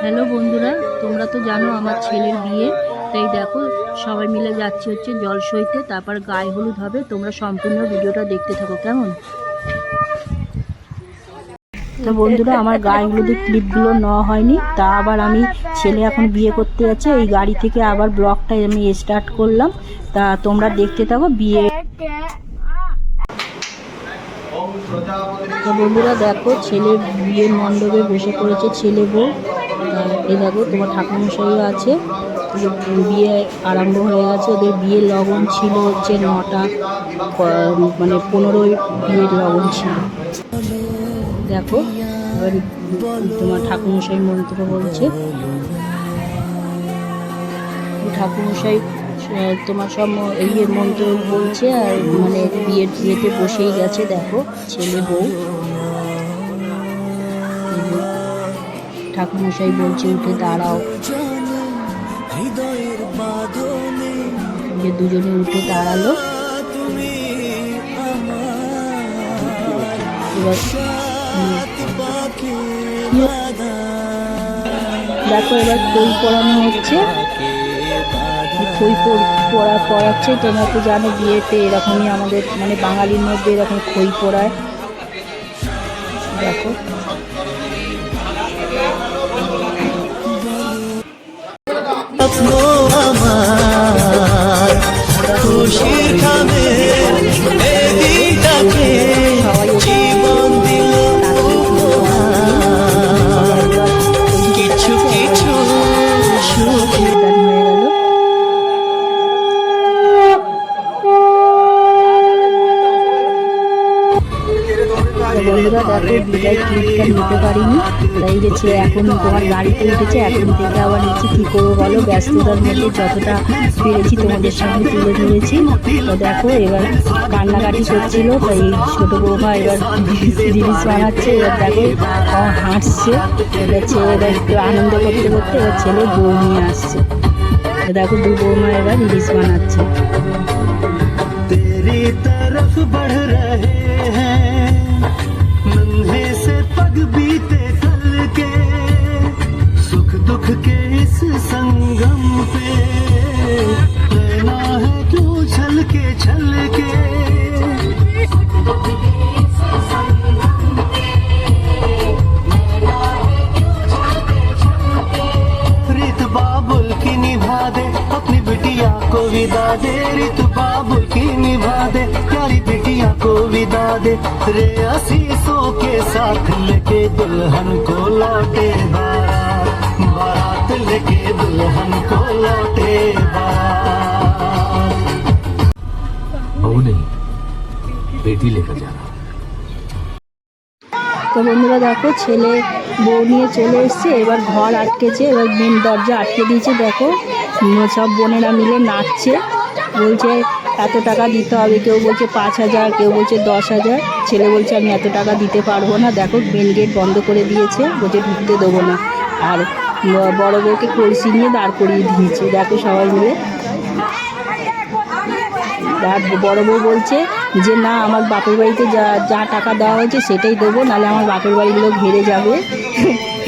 Hello বন্ধুরা, তোমরা তো জানো আমার ছেলের বিয়ে। তাই দেখো সবাই মিলে যাচ্ছি হচ্ছে জলসইতে, তারপর গায়ে হলুদ হবে। তোমরা সম্পূর্ণ ভিডিওটা দেখতে থাকো কেমন। তো বন্ধুরা, আমার গায়ে হলুদের ক্লিপগুলো নেওয়া হয়নি, তা আবার আমি ছেলে এখন বিয়ে করতে যাচ্ছে, এই গাড়ি থেকে আবার ব্লগটা আমি স্টার্ট করলাম। তা তোমরা দেখতে থাকো বিয়ে। তো বন্ধুরা দেখো, ছেলে বিয়ের মণ্ডপে বসে পড়েছে ছেলে বউ। এই দেখো তোমার ঠাকুরমশাইও আছে। বিয়ে আরম্ভ হয়ে গেছে। ওদের বিয়ের লগন ছিল হচ্ছে 9টা, মানে 15ই বিয়ের লগন ছিল। দেখো এবার তোমার ঠাকুরমশাই মন্ত্র বলছে। ঠাকুরমশাই তোমার সব ইয়ের মন্ত্র বলছে, আর মানে বিয়েতে বসেই গেছে। দেখো ছেলে বউ, ঠাকুরমশাই বলছে উঠে দাঁড়াও। যে দুজনে উঠে দাঁড়ালো। এবার দেখো এবার খই পড়ানো হচ্ছে। খই পড়াচ্ছে। তোমরা তো জানো বিয়েতে এরকমই আমাদের মানে বাঙালির মধ্যে এরকম খই পড়ায়। দেখো বন্ধুরা দেখো বিদায় ক্লিপটা নিতে পারিনি, তাই গেছে এখন তোমার গাড়িতে উঠেছে। এখন থেকে আবার নিচে কী করবো বলো, ব্যস্ততার মধ্যে যতটা পেরেছি তোমাদের সামনে তুলে ধরেছি। তো দেখো এবার কান্নাকাটি করছিল, তাই ছোটো বৌমা এবার রিলস বানাচ্ছে। এবার দেখো হাসছে। এবার ছেলে একটু আনন্দ করতে করতে এবার ছেলে বউ নিয়ে আসছে। দেখো দু বৌমা এবার রিলস বানাচ্ছে। बीते कल के सुख दुख के इस संगम पे रहना है क्यों छल के रीत बाबुल की निभा दे अपनी बिटिया को विदा दे। रीत बाबुल की निभा दे प्यारी बिटिया को विदा दे। रे आशीषों के साथ लेके दुल्हन को लौटे बारात, बारात लेके दुल्हन को लौटे बारात। बहू नहीं बेटी लेकर जा रहा। তো বন্ধুরা দেখো ছেলে বউ নিয়ে চলে এসছে। এবার ঘর আটকেছে, এবার মেন দরজা আটকে দিয়েছে। দেখো সব বোনেরা মিলে নাচছে, বলছে এত টাকা দিতে হবে। কেউ বলছে 5,000, কেউ বলছে 10,000। ছেলে বলছে আমি এত টাকা দিতে পারবো না। দেখো মেন গেট বন্ধ করে দিয়েছে, বলছে ঢুকতে দেবো না। আর বড় বউকে কলসি নিয়ে দাঁড় করিয়ে দিয়েছে। দেখো সবাই মিলে। আর বড় বউ বলছে যে না, আমার বাপের বাড়িতে যা টাকা দেওয়া হয়েছে সেটাই দেবো, নাহলে আমার বাপের বাড়ির লোক হেরে যাবে,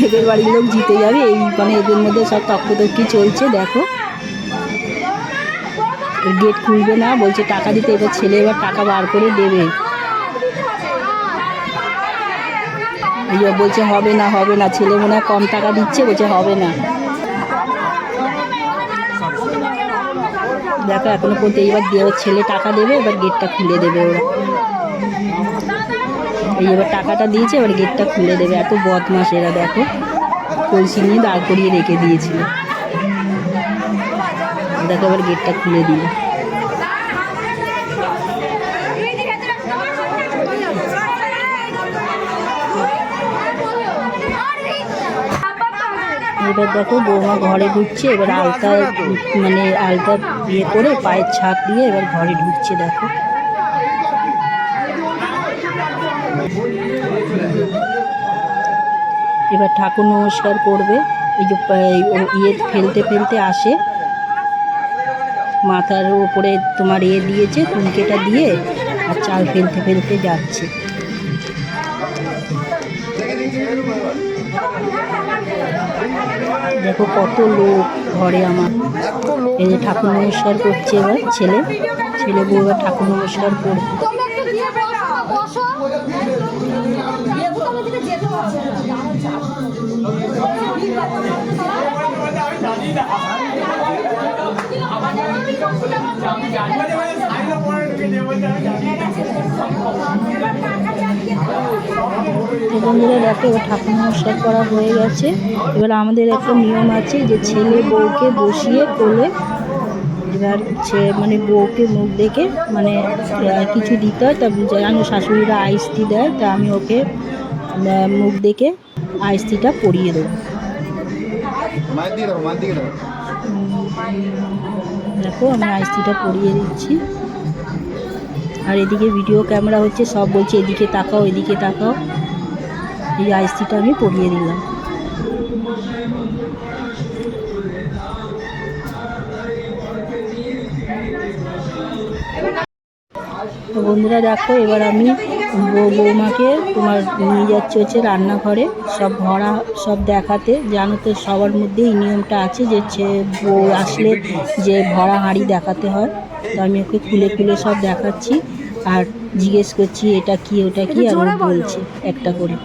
এদের বাড়ির লোক জিতে যাবে। এই মানে এদের মধ্যে সব তর্কতর্কি চলছে। দেখো গেট খুলবে না, বলছে টাকা দিতে। এবার ছেলে এবার টাকা বার করে দেবে। এবার বলছে হবে না হবে না। ছেলে মনে হয় কম টাকা দিচ্ছে, বলছে হবে না। দেখো এখনো পর্যন্ত এইবার ছেলে টাকা দেবে, এবার গেটটা খুলে দেবে ওরা। এই এবার টাকাটা দিয়েছে, এবার গেটটা খুলে দেবে। এত বদমাস এরা। দেখো কলসি নিয়ে দাঁড় করিয়ে রেখে দিয়েছিল। দেখো এবার গেটটা খুলে দিল। এবার দেখো বৌমা ঘরে ঢুকছে। এবার আলতা মানে আলতা দিয়ে করে পায়ের ছাপ দিয়ে এবার ঘরে ঢুকছে। দেখো এবার ঠাকুর নমস্কার করবে। এই যে ইয়ে ফেলতে ফেলতে আসে, মাথার উপরে তোমার দিয়েছে কুলকেটা দিয়ে, আর চাল ফেলতে ফেলতে যাচ্ছে। দেখো কত লোক ঘরে আমার। এই যে ঠাকুর নমস্কার করছে এবার ছেলে বউ এবার ঠাকুর নমস্কার করবে। বন্ধুরা দেখো এবার ঠাকুর নমস্কার করা হয়ে গেছে। এবার আমাদের একটা নিয়ম আছে যে ছেলে বউকে বসিয়ে কোলে এবার মানে বউকে মুখ দেখে মানে কিছু দিতে হয়। তা জানো শাশুড়িরা আইসটি দেয়, তা আমি ওকে মুখ দেখে আইসটিটা পরিয়ে দেবো। দেখো আমি আইসটিটা পরিয়ে দিচ্ছি। আর এদিকে ভিডিও ক্যামেরা হচ্ছে, সব বলছে এদিকে তাকাও এদিকে তাকাও। এই আইসটিটা আমি পরিয়ে দিলাম। তো বন্ধুরা দেখো এবার আমি বৌমাকে তোমার নিয়ে যাচ্ছি হচ্ছে রান্নাঘরে সব ভরা সব দেখাতে। জানো তো সবার মধ্যে এই নিয়মটা আছে যে বউ আসলে যে ভরা হাঁড়ি দেখাতে হয়। তো আমি ওকে খুলে খুলে সব দেখাচ্ছি আর জিজ্ঞেস করছি এটা কি ওটা কি, আর ও বলছে একটা করে।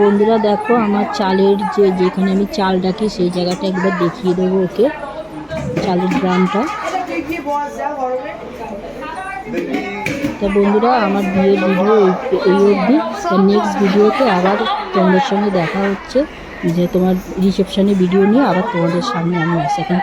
বন্ধুরা দেখো আমার চালের যেখানে আমি চাল রাখি সেই জায়গাটা একবার দেখিয়ে দেবো ওকে, চালের ড্রামটা। তা বন্ধুরা আমার বিয়ের ভিডিও এই অবধি। তা নেক্সট ভিডিওতে আবার তোমাদের সঙ্গে দেখা হচ্ছে, যে তোমার রিসেপশনের ভিডিও নিয়ে আবার তোমাদের সামনে আমি আসি। এখন